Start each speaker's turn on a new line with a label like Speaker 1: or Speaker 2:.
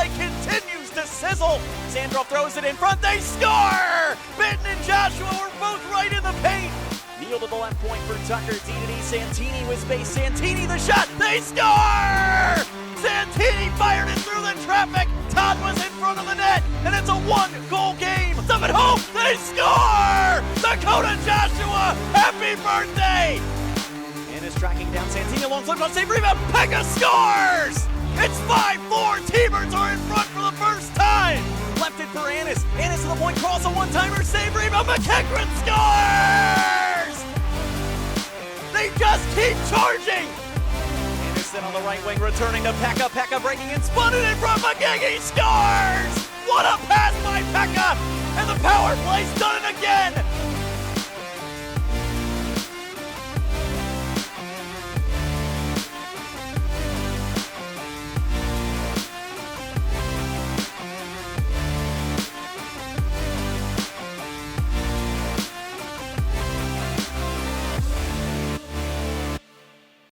Speaker 1: play continues to sizzle. Sandro throws it in front, they score! Benton and Joshua were both right in the paint. Neal to the left point for Tucker, D-to-D, Santini with space, Santini the shot, they score! Santini fired it through the traffic, Todd was in front of the net, and it's a one-goal game. Up at home, they score! Dakota Joshua, happy birthday! Ennis tracking down Santini, long flip on save rebound, Pekka scores! It's 5-4, T-Birds are in front for the first time! Left it for Ennis, Ennis to the point, cross a one-timer, save rebound, McEachran scores! They just keep charging! Ennis then on the right wing, returning to Pekka, Pekka breaking and spun it in front, McGee scores! What a pass by Pekka! And the power play's done it